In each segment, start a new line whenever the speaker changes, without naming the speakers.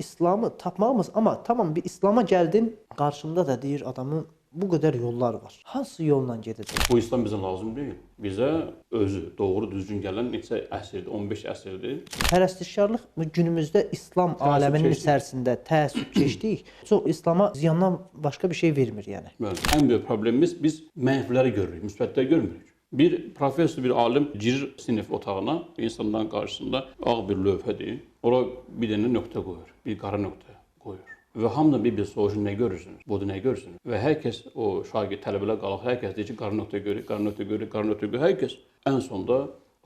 İslamı tapmağımız, ama tamam bir İslam'a gəldin, qarşımda da deyir adamın bu qədər yollar var. Hansı yolla gedəcək?
Bu İslam bizə lazım deyil. Bizə özü doğru düzgün gələn neçə əsrdir, 15 əsrdir.
Pərəstişkarlıq günümüzdə İslam aləminin içərisində təəssüb keçdik. Çox İslama ziyandan başqa bir şey vermir yəni.
Bəli. Ən böyük problemimiz biz mənfiləri görürük, müsbətləri görmürük. Bir professor, bir alim girir sinif otağına, insanların qarşısında ağ bir lövhədir. Ora bir dənə nöqtə qoyur, bir qara nöqtə qoyur. Və hamıdan bir soruşur, nə görürsünüz? Budur, nə görürsünüz? Və hər kəs, o şagird, tələbələr qalır, hər kəs deyir ki, qara nöqtə görür, qara nöqtə görür, qara nöqtə görür. Hər kəs ən sonda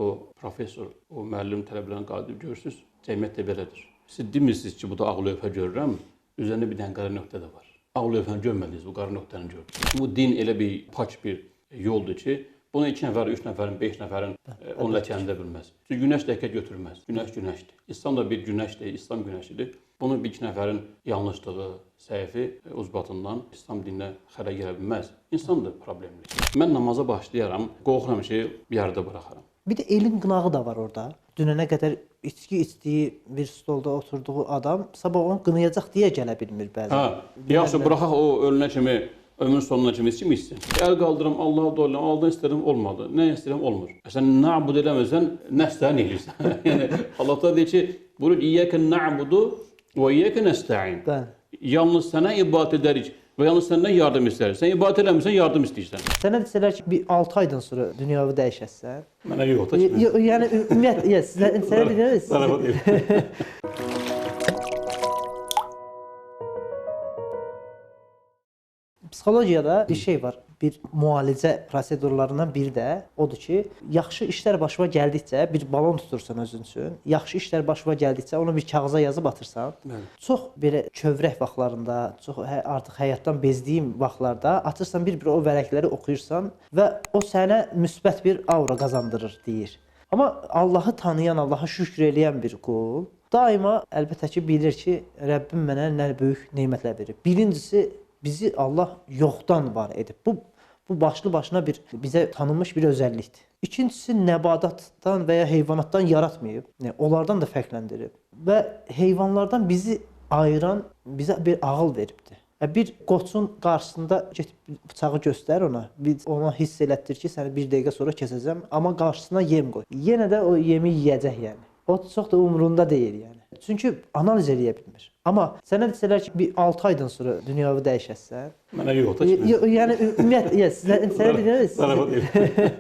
o professor, o müəllim tələbələrin qalib görürsünüz, cəmiyyət də belədir. Siz demirsiniz ki, bu da ağ lövhə görürəm, üzərində bir dənə qara nöqtə də var. Ağ lövhəni görmədiniz, bu qara nöqtəni gördünüz. Bu din elə bir paç bir yoldur ki, bunu 2 nəfər, 3 nəfərin, 5 nəfərin onun ləkəni də bilməz. Çünki günəş ləkə götürməz. Günəş günəşdir. İslam da bir günəşdir, İslam günəşidir. Bunu bir 2 nəfərin yanlışlığı, səhvi uzbatından İslam dininə xərə gələ bilməz. İnsan da problemli. Mən namaza başlayaram, qorxuram ki, bir yerdə buraxaram.
Bir də elin qınağı da var orada. Dünənə qədər içki içdiyi bir stolda oturduğu adam sabah onu qınayacaq deyə gələ bilmir bəzən.
Yaxşı, buraxaq o ölünə kimi, ömrün sonuna kimi içsin. Əl qaldırım, Allah'a dolayım, Allah'dan istəyirəm, olmadı. Nə istəyirəm, olmur. Sən na'bud eləməsən, nəstəyin eləyirsən. Yəni, Allah da deyir ki, buyur, İyyəkə na'budu və iyyəkə nəstəin. Yalnız sənə ibadət edərik və yalnız səndən yardım istərik. Sən ibadət eləmirsən, yardım istəyirsən.
Sənə desələr ki, bir 6 aydan sonra dünyayı dəyişəsən.
Mənə yox da kimi.
Yəni, ümumiyyətlə, sənə deyirəm.
Zarafat deyil.
Psixologiyada bir şey var. Bir müalicə prosedurlarından biri də odur ki, yaxşı işlər başına gəldikcə bir balon tutursan özün üçün, yaxşı işlər başına gəldikcə onu bir kağıza yazıb atırsan. Çox belə kövrək vaxtlarında, çox artıq həyatdan bezdiyim vaxtlarda atırsan, bir-bir o vərəqləri oxuyursan və o sənə müsbət bir aura qazandırır deyir. Amma Allahı tanıyan, Allaha şükür eləyən bir qul daima əlbəttə ki, bilir ki, Rəbbim mənə nə böyük nemətlər verir. Birincisi, bizi Allah yoxdan var edib. Bu başlı başına bizə tanınmış bir özəllikdir. İkincisi, nəbatatdan və ya heyvanatdan yaratmayıb, onlardan da fərqləndirib və heyvanlardan bizi ayıran bizə bir ağıl veribdir. Bir qoçun qarşısında getib bıçağı göstər ona hiss elətdir ki, səni bir dəqiqə sonra kəsəcəm, amma qarşısına yem qoy. Yenə də o yemi yeyəcək yəni. O çox da umrunda deyil yəni. Çünki analiz eləyə bilmir. Amma sənə desələr ki, bir 6 aydan sonra dünyayı dəyişəsən.
Mənə yox da kimi.
Yəni ümumiyyətlə, sənə deyirəm.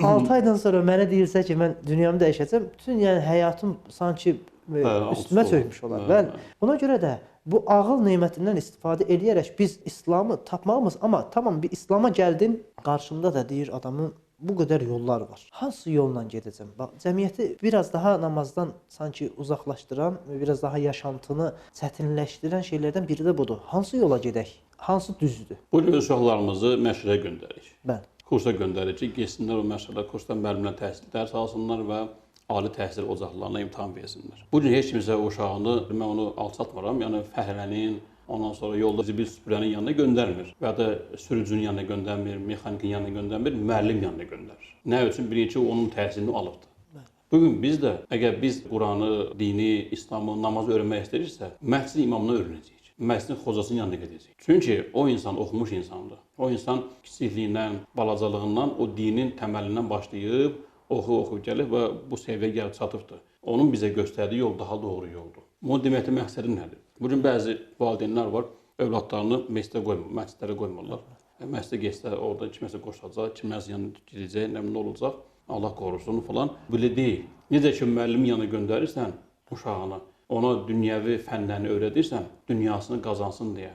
6 aydan sonra mənə deyilsə ki, mən dünyamı dəyişəcəm, bütün yəni həyatım sanki üstümə çökmüş olar. Bəli. Buna görə də bu ağıl nemətindən istifadə edərək biz İslamı tapmağımız, amma tamam bir İslam'a gəldin, qarşımda da deyir adamın bu qədər yollar var. Hansı yolla gedəcəm? Bax, cəmiyyəti biraz daha namazdan sanki uzaqlaşdıran, biraz daha yaşantını çətinləşdirən şeylərdən biri də budur. Hansı yola gedək? Hansı düzdür?
Bu gün uşaqlarımızı məşqə göndəririk.
Bəli.
Kursa göndəririk ki, getsinlər o məşqdə, kursdan müəllimlər dərs alsınlar və ali təhsil ocaqlarına imtahan versinlər. Bu gün heç kimsə uşağını, mən onu alçatmıram, yəni fəhlənin, ondan sonra yolda zibil süpürənin yanına göndərmir və ya da sürücünün yanına göndərmir, mexanikin yanına göndərmir, müəllim yanına göndərir. Nə üçün? Birinci, onun təhsilini alıbdır. Bugün biz də, əgər biz Quranı, dini, İslamı, namazı öyrənmək istəyirsə, məscid imamına öyrənəcəyik. Məscidin xocasının yanına gedəcəyik. Çünki o insan oxumuş insandır. O insan kiçikliyindən, balacalığından, o dinin təməlindən başlayıb, oxu gəlir və bu səviyyəyə gəlib çatıbdır. Onun bizə göstərdiyi yol daha doğru yoldur. Bunu deməkdə məqsədi nədir? Bugün bəzi valideynlər var, övladlarını məscidlərə qoymurlar. Məscidə getsə, orada kiməsə qoşacaq, kiməsə yanına gedəcək, nə olacaq, Allah qorusun falan. Belə deyil. Necə ki, müəllimin yanına göndərirsən uşağını, ona dünyəvi fənlərini öyrədirsən, dünyasını qazansın deyə.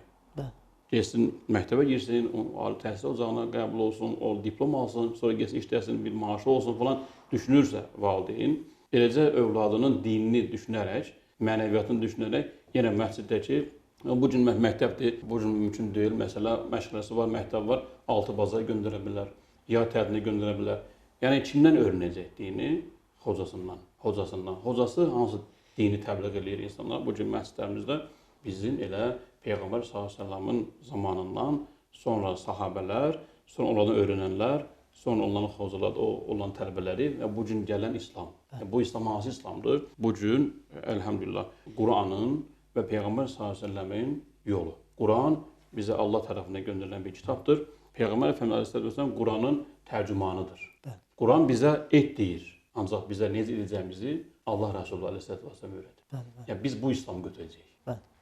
Geçsin məktəbə girsin, ali təhsil ocağına qəbul olsun, o diplom alsın, sonra geçsin işləyəsin, bir maaşı olsun falan düşünürsə valideyn, eləcə övladının dinini düşünərək, mənəviyyatını düşünərək, yenə məsciddəki, bu gün məktəbdir, bu gün mümkün deyil, məsələ məşğələsi var, məktəb var, 6 baza göndərə bilər, yay tətilinə göndərə bilər. Yəni kimdən öyrənəcək dini? Hocasından. Hocası hansı dini təbliğ edir insanlar? Bu gün məscidlərimizdə bizim elə Peyğəmbər s.ə.v-in zamanından sonra sahabələr, sonra onlardan öyrənənlər, sonra onların xocaları, olan tələbələri və bu gün gələn İslam. Bu İslam hansı İslamdır? Bu gün, əlhəmdülillah, Quranın və Peyğəmbər s.ə.v-in yolu. Quran bizə Allah tərəfindən göndərilən bir kitabdır. Peyğəmbər Efendimiz Aleyhisselam Quranın tərcümanıdır. Quran bizə et deyir. Ancaq bizə necə edəcəyimizi Allah Resulü Aleyhisselam öyrədir. Yəni biz bu İslamı götürəcəyik.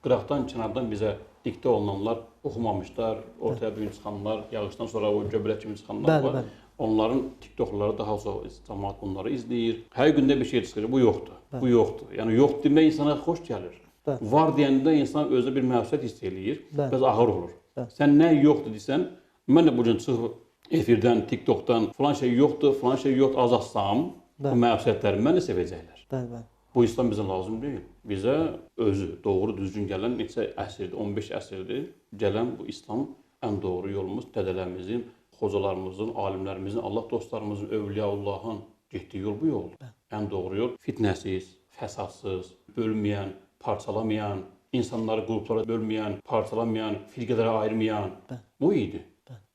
Qıraqdan, kənardan bizə diktə olunanlar oxumamışlar, ortaya bugün çıxanlar, yağışdan sonra o göbələk kimi çıxanlar var. Onların TikTokları daha çox cəmaət onları izləyir. Hər gündə bir şey çıxır, bu yoxdur. Bu yoxdur. Yəni yox demək insana xoş gəlir. Var deyəndə insan özünə bir məsuliyyət hiss eləyir, biraz ağır olur. Sən nə yoxdur desən, mən də bugün çıxıb efirdən, TikTokdan falan şey yoxdur, falan şey yoxdur, az atsam, bu məsuliyyətləri məni sevəcəklər. Bu İslam bizə lazım deyil. Bizə özü, doğru, düzgün gələn neçə əsrdir, 15 əsrdir gələn bu İslam ən doğru yolumuz, dədələrimizin, xocalarımızın, alimlərimizin, Allah dostlarımızın, övliyaullahın getdiyi yol bu yoldur. Ən doğru yol fitnəsiz, fəsadsız, bölməyən, parçalamayan, insanları qruplara bölməyən, parçalamayan, firqələrə ayırmayan bu idi.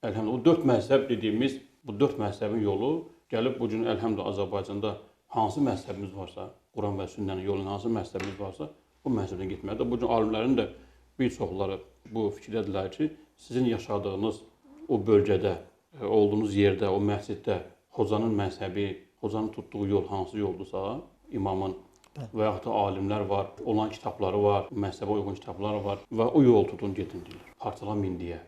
Əlhəmdülillah, o 4 məzhəb dediyimiz bu 4 məzhəbin yolu gəlib bu gün əlhəmdülillah Azərbaycanda hansı məzhəbimiz varsa, Quran və sünnənin yolunun hansı məzhəbimiz varsa, bu məzhəbdən getməlidir. Bu gün alimlərin də bir çoxları bu fikirdədirlər ki, sizin yaşadığınız o bölgədə, olduğunuz yerdə, o məsciddə hocanın məzhəbi, hocanın tutduğu yol hansı yoldursa, imamın və yaxud da alimlər var, olan kitabları var, məzhəbə uyğun kitabları var və o yol tutun gedin deyir. Parçalanmayın deyə,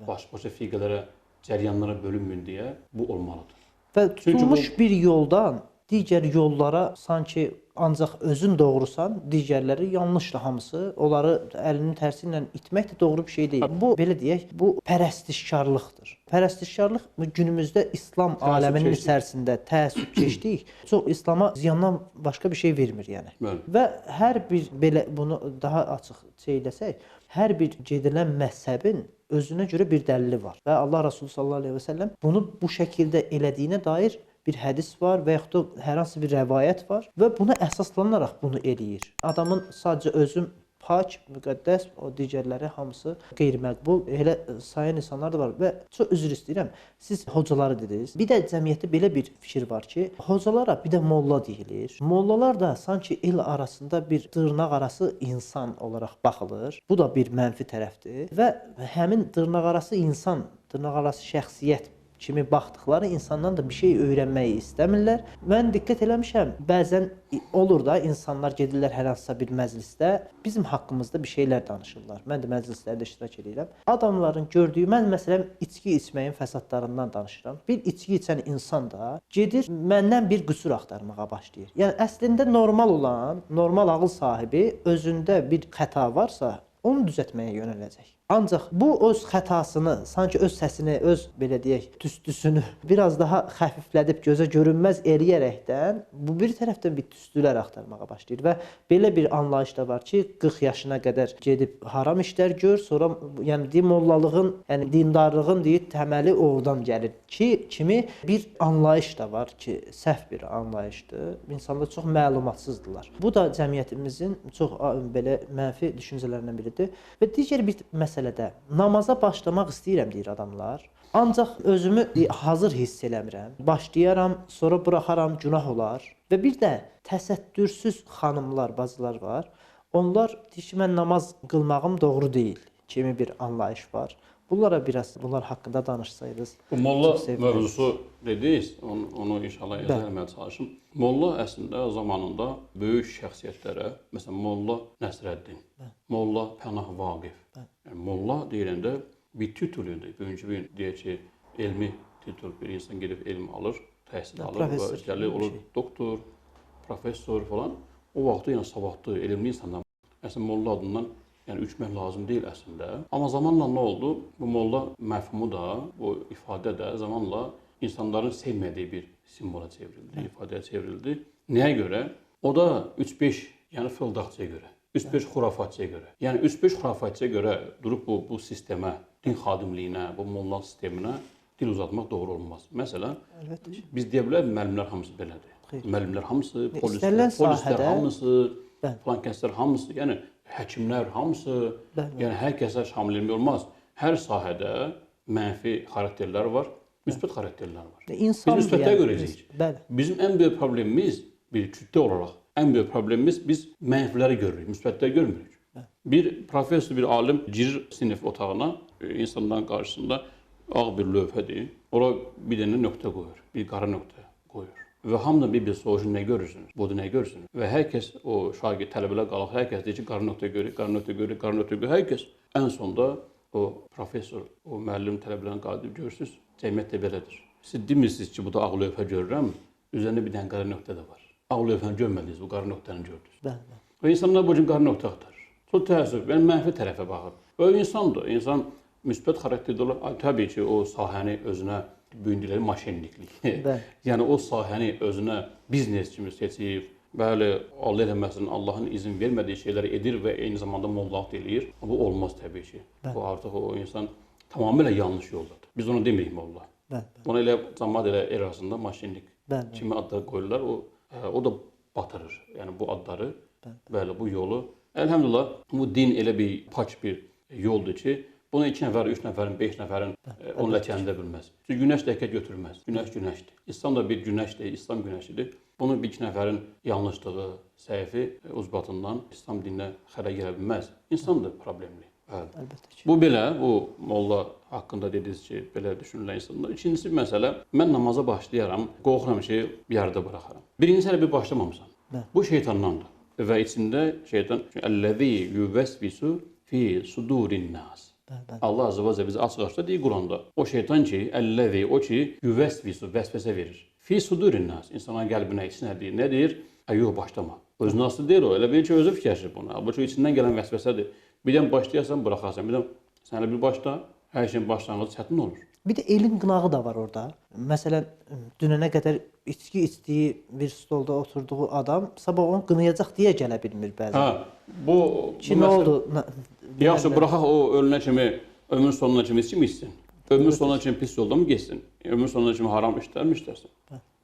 baş-başa firqələrə, cəryanlara bölünməyin deyə bu olmalıdır.
Və tutulmuş bir yoldan digər yollara sanki ancaq özün doğrusan, digərləri yanlışdır hamısı. Onları əlinin tərsi ilə itmək də doğru bir şey deyil. Bu, belə deyək, bu pərəstişkarlıqdır. Pərəstişkarlıq günümüzdə İslam aləminin içərisində təəssüb keçdik. Çox İslama ziyandan başqa bir şey vermir yəni. Və hər bir, belə bunu daha açıq söyləsək, hər bir gedilən məzhəbin özünə görə bir dəlili var. Və Allah Resulü sallallahu əleyhi və səlləm bunu bu şəkildə elədiyinə dair bir hədis var və yaxud da hər hansı bir rəvayət var və buna əsaslanaraq bunu eləyir. Adamın sadəcə özüm pak, müqəddəs, o digərləri hamısı qeyri-məqbul, elə sayan insanlar da var və çox üzr istəyirəm, siz hocaları dediniz. Bir də cəmiyyətdə belə bir fikir var ki, hocalara bir də molla deyilir. Mollalar da sanki el arasında bir dırnaq arası insan olaraq baxılır. Bu da bir mənfi tərəfdir və həmin dırnaq arası insan, dırnaq arası şəxsiyyət kimi baxdıqları insandan da bir şey öyrənməyi istəmirlər. Mən diqqət eləmişəm, bəzən olur da insanlar gedirlər hər hansısa bir məclisdə bizim haqqımızda bir şeylər danışırlar. Mən də məclislərdə iştirak edirəm. Adamların gördüyü, mən məsələn içki içməyin fəsadlarından danışıram. Bir içki içən insan da gedir məndən bir qüsur axtarmağa başlayır. Yəni əslində normal olan, normal ağıl sahibi özündə bir xəta varsa, onu düzəltməyə yönələcək. Ancaq bu öz xətasını, sanki öz səsini, öz belə deyək, tüstüsünü biraz daha xəfiflədib gözə görünməz eləyərəkdən bu bir tərəfdən bir tüstülər axtarmağa başlayır və belə bir anlayış da var ki, 40 yaşına qədər gedib haram işlər gör, sonra yəni deyim mollalığın, yəni dindarlığın deyir təməli oradan gəlir ki, kimi bir anlayış da var ki, səhv bir anlayışdır. İnsanlar çox məlumatsızdırlar. Bu da cəmiyyətimizin çox belə mənfi düşüncələrindən biridir və digər bir məsələdə namaza başlamaq istəyirəm deyir adamlar. Ancaq özümü hazır hiss eləmirəm. Başlayaram, sonra buraxaram, günah olar. Və bir də təsəttürsüz xanımlar, bacılar var. Onlar deyir ki, mən namaz qılmağım doğru deyil kimi bir anlayış var. Bunlar haqqında danışsaydınız.
Bu molla mövzusu dediniz, onu inşallah izah etməyə çalışım. Molla əslində zamanında böyük şəxsiyyətlərə, məsələn, Molla Nəsrəddin, Molla Pənah Vaqif. Yəni, molla deyiləndə bir titul idi. Bugünkü deyək ki, elmi titul, bir insan gedib elm alır, təhsil alır və gəlir olur doktor, professor falan. O vaxtda yəni savadlı, elmli insanlar. Əslində molla adından yəni üçmək lazım deyil əslində. Amma zamanla nə oldu? Bu molla məfhumu da, bu ifadə də zamanla insanların sevmədiyi bir simvola çevrildi, ifadəyə çevrildi. Nəyə görə? O da 3-5, yəni fıldaqçıya görə, 3-5 xurafatçıya görə. Yəni 3-5 xurafatçıya görə durub bu sistemə, din xadimliyinə, bu molla sisteminə dil uzatmaq doğru olmaz. Məsələn, biz deyə bilərik müəllimlər hamısı belədir. Müəllimlər hamısı, polislər hamısı, falan kəslər hamısı, yəni həkimlər hamısı, yəni hər kəsə şamil etmək olmaz. Hər sahədə mənfi xarakterlər var, müsbət xarakterlər var. Biz müsbətləri görəcəyik. Bizim ən böyük problemimiz bir kütlə olaraq, ən böyük problemimiz biz mənfiləri görürük, müsbətləri görmürük. Bir professor, bir alim girir sinif otağına, insanların qarşısında ağ bir lövhədir. Ora bir dənə nöqtə qoyur, bir qara nöqtə qoyur. Və hamıdan bir soruşur, nə görürsünüz? Budur, nə görürsünüz? Və hər kəs, o şagird, tələbələr qalaq, hər kəs deyir ki, qara nöqtə görür, qara nöqtə görür, qara nöqtə görür. Hər kəs ən sonda o professor, o müəllim tələbələrin qalib görürsünüz, cəmiyyət də belədir. Siz demirsiniz ki, bu da ağ lövhə görürəm, üzərində bir dənə qara nöqtə də var. Ağ lövhəni görmədiniz, bu qara nöqtəni gördünüz.
Bəli.
Və insanlar bu cür qara nöqtə axtarır. Çox təəssüf, yəni mənfi tərəfə baxır. O insandır, insan müsbət xarakterli olur. Təbii ki, o sahəni özünə büyündülər maşinliklik. Yəni o sahəni özünə biznes kimi seçib, bəli, Allah eləməsin, Allahın izin vermədiyi şeyləri edir və eyni zamanda mollaq eləyir. Bu olmaz təbii ki. Bu artıq o insan tamamilə yanlış yoldadır. Biz onu demirik molla. Ona elə cəmaət elə arasında maşinlik kimi adlar qoyurlar. O da batırır. Yəni bu adları, bəli, bu yolu. Əlhəmdülillah, bu din elə bir pak bir yoldur ki, bunu 2 nəfər, 3 nəfərin, 5 nəfərin onu ləkələndirə bilməz. Çünki günəş ləkə götürməz. Günəş günəşdir. İslam da bir günəşdir, İslam günəşidir. Bunu bir 2 nəfərin yanlışlığı, səhvi ucbatından İslam dininə xərə gələ bilməz. İnsandır problemli.
Əlbəttə ki.
Bu belə, bu molla haqqında dediniz ki, belə düşünülən insanlar. İkincisi məsələ, mən namaza başlayaram, qorxuram ki, bir yerdə buraxaram. Birincisi hələ bir başlamamısan. Bu şeytandandır. Və içində şeytan, "Əlləzi yuvəsvisu fi sudurin nas." Allah Azze ve Celle bize açıq-aşkar deyir Quranda. O şeytan ki, əlləzi, o ki, yüvəsvisu, vəsvəsə verir. Fi sudurin nas, insanların qəlbinə içinə deyir. Nə deyir? Yox, başlama. Özünə asıl deyir o. Elə bil ki, özü fikirləşir buna. Bu ki, içindən gələn vəsvəsədir. Birdən başlayasan, buraxarsan. Birdən sən elə bir başla, hər şeyin başlanğıcı çətin olur.
Bir də elin qınağı da var orada. Məsələn, dünənə qədər içki içdiyi bir stolda oturduğu adam sabah onu qınayacaq deyə gələ bilmir bəzən.
Bu
Kim oldu?
Yaxşı, buraxaq o ölünə kimi, ömrün sonuna kimi içki mi içsin? Ömrün sonuna kimi pis yolda mı geçsin? Ömrün sonuna kimi haram işlər mi işlərsin?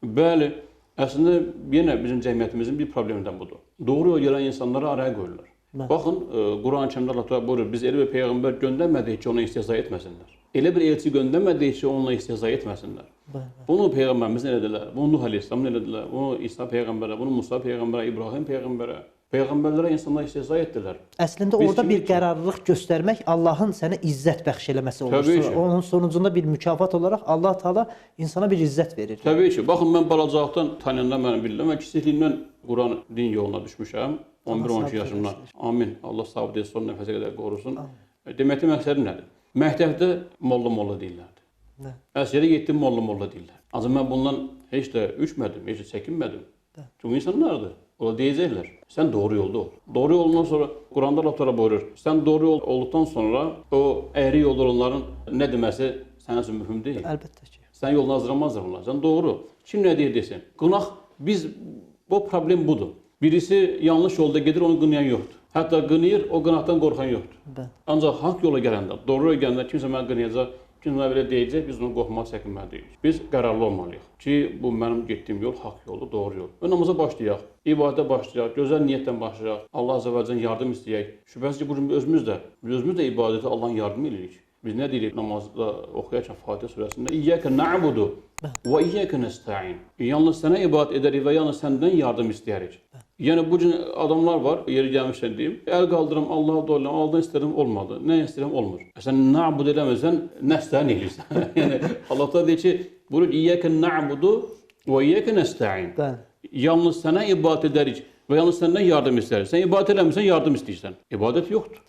Bəli, əslində yenə bizim cəmiyyətimizin bir problemindən budur. Doğru yol gələn insanları araya qoyurlar. Baxın, Quran-ı Kərimdə Allah Teala buyurur, biz elə bir peyğəmbər göndərmədik ki, ona istehza etməsinlər. Elə bir elçi göndərmədik ki, onunla istehza etməsinlər. Bunu peyğəmbərimiz elədilər, bunu Nuh əleyhissalam elədilər, bunu İsa peyğəmbərə, bunu Musa peyğəmbərə, İbrahim peyğəmbərə. Peyğəmbərlərə insanlar istehza etdilər.
Əslində orada bir qərarlılıq göstərmək Allahın sənə izzət bəxş eləməsi olur. Onun sonucunda bir mükafat olaraq Allah Teala insana bir izzət verir.
Təbii ki. Baxın, mən balacaqdan tanıyanda məni bildim və kiçikliyindən Quran din yoluna düşmüşəm. 11-12 yaşımdan. Amin. Allah sabit etsin, son nəfəsə qədər qorusun. Deməkdə məqsədim nədir? Məktəbdə molla deyirlərdi. Əsgərə getdim, molla deyirlər. Ancaq mən bundan heç də üşmədim, heç də çəkinmədim. Çünki insanlardır. Ola deyəcəklər, sən doğru yolda ol. Doğru yolundan sonra, Quranda Allah Teala buyurur, sən doğru yol olduqdan sonra o əyri yolda olanların nə deməsi sənin üçün mühüm deyil.
Əlbəttə ki.
Sən yolunu hazırlamazlar, sən doğru. Kim nə deyir desin. Qınaq, bu problem budur. Birisi yanlış yolda gedir, onu qınayan yoxdur. Hətta qınayır, o qınaqdan qorxan yoxdur. Ancaq haqq yola gələndə, doğru yola gələndə kimsə mənə qınayacaq, kimsə mənə belə deyəcək, biz onu qorxmağa çəkinməliyik. Biz qərarlı olmalıyıq ki, bu mənim getdiyim yol haqq yoldur, doğru yol. Və namaza başlayaq, ibadətə başlayaq, gözəl niyyətlə başlayaq, Allah Azze ve Celle'dən yardım istəyək. Şübhəsiz ki, bu gün özümüz də ibadətə Allahın yardımı eləyirik. Biz nə deyirik namazda oxuyarkən Fatihə surəsində? İyyəkə na'budu və iyyəkə nəstə'in. Yalnız sənə ibadət edərik və yalnız səndən yardım istəyərik. Yəni bu gün adamlar var, yeri gəlmişdən deyim, əl qaldırım, Allah'a dolayım, Allah'dan istəyirəm, olmadı. Nə istəyirəm, olmur. Sən na'bud eləməsən, nəstə'in eləyirsən. Yəni Allah da deyir ki, buyurur, İyyəkə na'budu və iyyəkə nəstə'in. Yalnız sənə ibadət edərik və yalnız səndən yardım istəyərik. Sən ibadət eləmirsən, yardım istəyirsən. İbadət yoxdur.